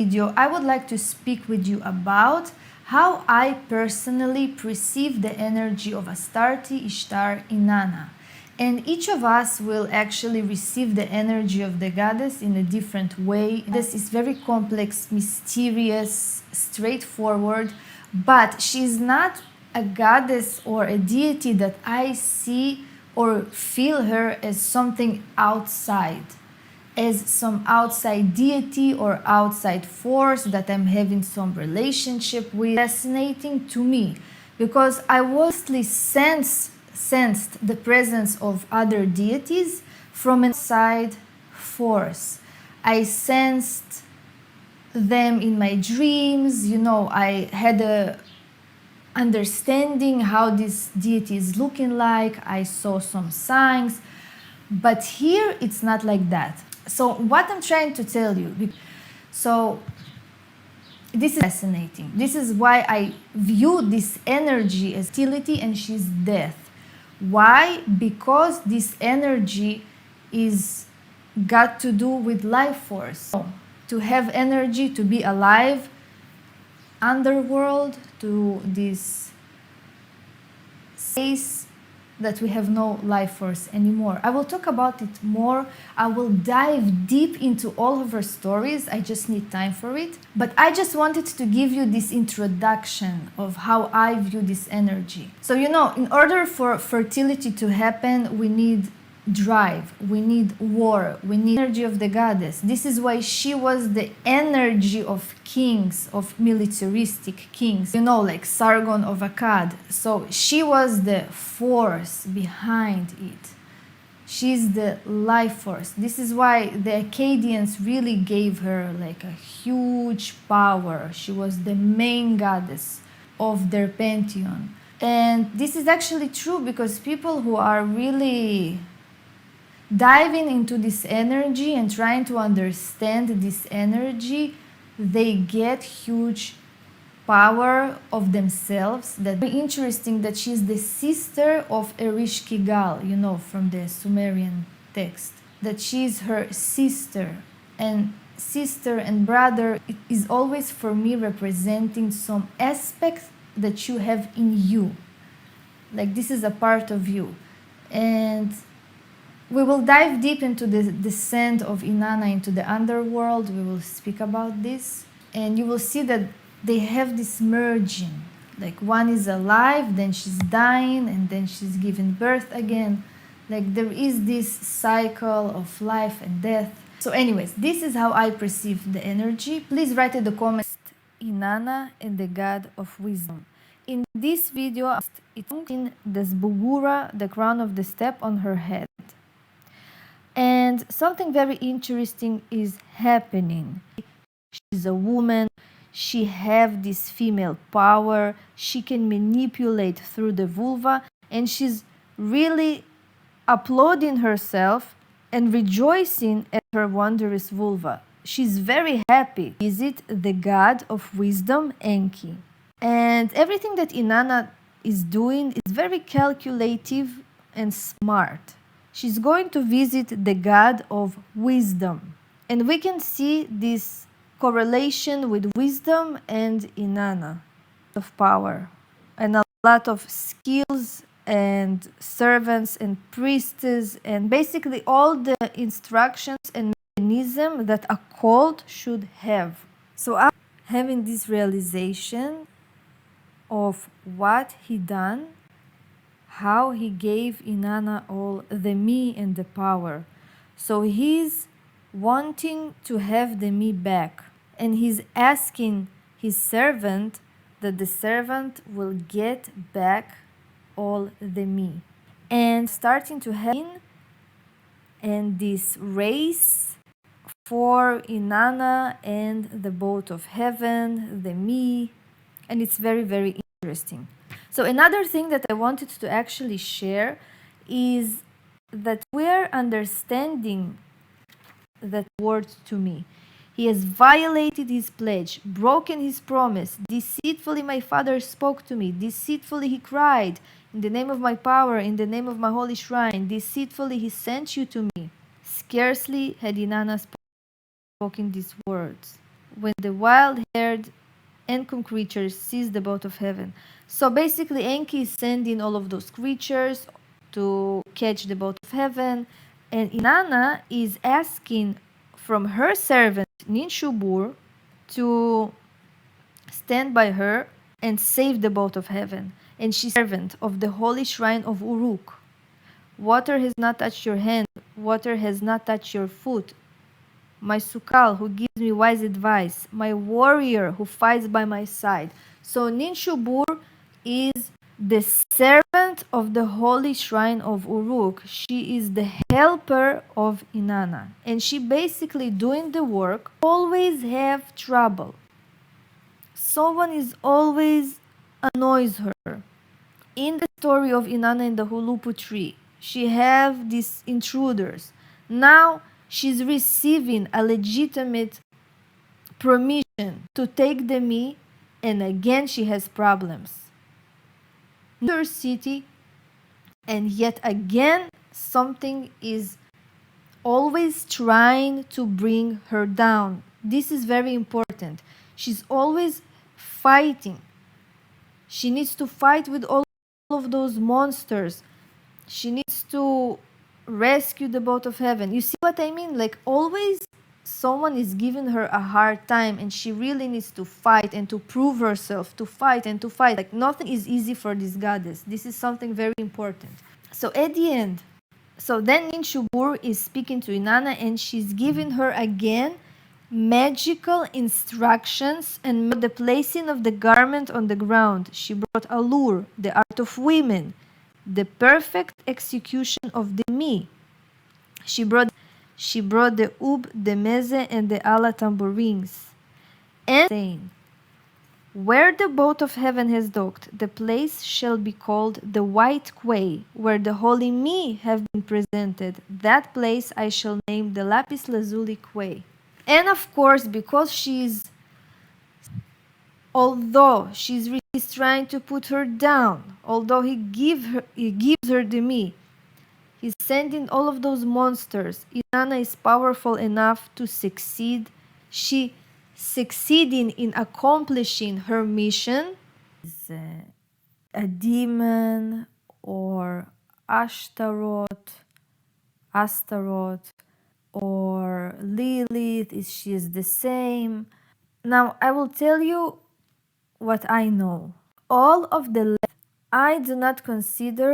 video, I would like to speak with you about how I personally perceive the energy of Astarte, Ishtar, Eинana. And each of us will actually receive the energy of the goddess in a different way. This is very complex, mysterious, straightforward, but she's not a goddess or a deity that I see or feel her as something outside, as some outside deity or outside force that I'm having some relationship with. Fascinating to me because I mostly sensed the presence of other deities from an outside force. I sensed them in my dreams. I had a understanding how this deity is looking like. I saw some signs, but here it's not like that. So what I'm trying to tell you, this is fascinating. This is why I view this energy as hostility and she's death. Why? Because this energy is got to do with life force. To have energy, to be alive, underworld, to this space that we have no life force anymore. I will talk about it more. I will dive deep into all of her stories. I just need time for it. But I just wanted to give you this introduction of how I view this energy. So, in order for fertility to happen, we need drive, we need war, we need energy of the goddess. This is why she was the energy of kings, of militaristic kings, like Sargon of Akkad. So she was the force behind it. She's the life force. This is why the Akkadians really gave her like a huge power. She was the main goddess of their pantheon. And this is actually true because people who are really diving into this energy and trying to understand this energy, they get huge power of themselves. That's very interesting that she's the sister of Ereshkigal, from the Sumerian text, that she's her sister. And sister and brother is always for me representing some aspect that you have in you. Like this is a part of you. And we will dive deep into the descent of Einana into the underworld. We will speak about this. And you will see that they have this merging. Like one is alive, then she's dying, and then she's giving birth again. Like there is this cycle of life and death. So anyways, this is how I perceive the energy. Please write in the comments, Einana and the god of wisdom. In this video, it's in the Zbugura, the crown of the step on her head. And something very interesting is happening. She's a woman. She has this female power. She can manipulate through the vulva. And she's really applauding herself and rejoicing at her wondrous vulva. She's very happy. Is it the god of wisdom, Enki? And everything that Einana is doing is very calculative and smart. She's going to visit the god of wisdom. And we can see this correlation with wisdom and Einana, of power. And a lot of skills and servants and priestess and basically all the instructions and mechanism that a cult should have. So I'm having this realization of what he done, how he gave Einana all the me and the power. So he's wanting to have the me back. And he's asking his servant that the servant will get back all the me. And starting to have and this race for Einana and the boat of heaven, the me. And it's very, very interesting. So another thing that I wanted to actually share is that we're understanding that word to me. He has violated his pledge, broken his promise. Deceitfully my father spoke to me. Deceitfully he cried, in the name of my power, in the name of my holy shrine. Deceitfully he sent you to me. Scarcely had Einana spoken these words when the wild-haired Enkum creatures seized the boat of heaven. So basically, Enki is sending all of those creatures to catch the boat of heaven, and Inanna is asking from her servant Ninshubur to stand by her and save the boat of heaven. And she's servant of the holy shrine of Uruk. Water has not touched your hand, water has not touched your foot. My Sukal, who gives me wise advice, my warrior who fights by my side. So Ninshubur is the servant of the holy shrine of Uruk. She is the helper of Inanna. And she basically doing the work, always have trouble. Someone is always annoys her. In the story of Inanna and the Hulupu tree, she have these intruders. Now she's receiving a legitimate permission to take the me, and again she has problems. Her city, and yet again something is always trying to bring her down. This is very important. She's always fighting. She needs to fight with all of those monsters. She needs to rescue the boat of heaven. You see what I mean? Like always someone is giving her a hard time, and she really needs to fight and to prove herself, to fight and to fight. Like nothing is easy for this goddess. This is something very important. So at the end, so then Ninshubur is speaking to Inanna, and she's giving her again magical instructions and the placing of the garment on the ground. She brought allure, the art of women, the perfect execution of the me. She brought the oud, the meze, and the ala tambourines. And saying, where the boat of heaven has docked, the place shall be called the white quay, where the holy me have been presented. That place I shall name the lapis lazuli quay. And of course, because although she's trying to put her down, although he gives her the me, he's sending all of those monsters. Inanna is powerful enough to succeed. She succeeding in accomplishing her mission. Is a demon or Astaroth, or Lilith. She is the same. Now I will tell you what I know. All of the I do not consider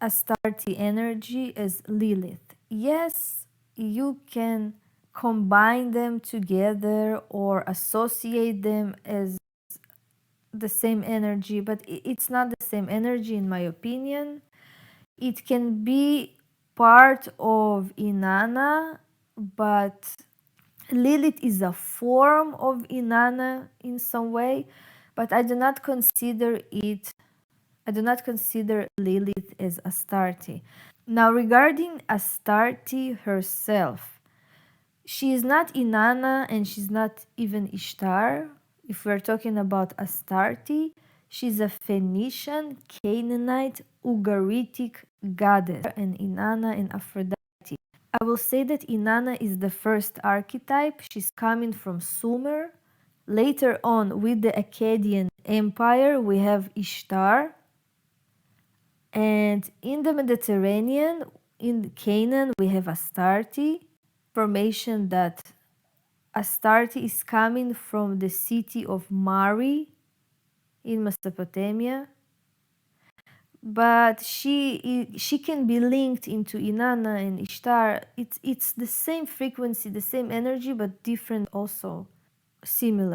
Astarte energy as Lilith. Yes, you can combine them together or associate them as the same energy, but it's not the same energy in my opinion. It can be part of Inanna, but Lilith is a form of Inanna in some way, but I do not consider Lilith as Astarte. Now regarding Astarte herself, she is not Inanna and she's not even Ishtar. If we're talking about Astarte, she's a Phoenician, Canaanite, Ugaritic goddess, and Inanna and Aphrodite. I will say that Inanna is the first archetype. She's coming from Sumer. Later on, with the Akkadian Empire, we have Ishtar. And in the Mediterranean, in Canaan, we have Astarte. Information that Astarte is coming from the city of Mari in Mesopotamia. But she can be linked into Inanna and Ishtar. It's the same frequency, the same energy, but different also, similar.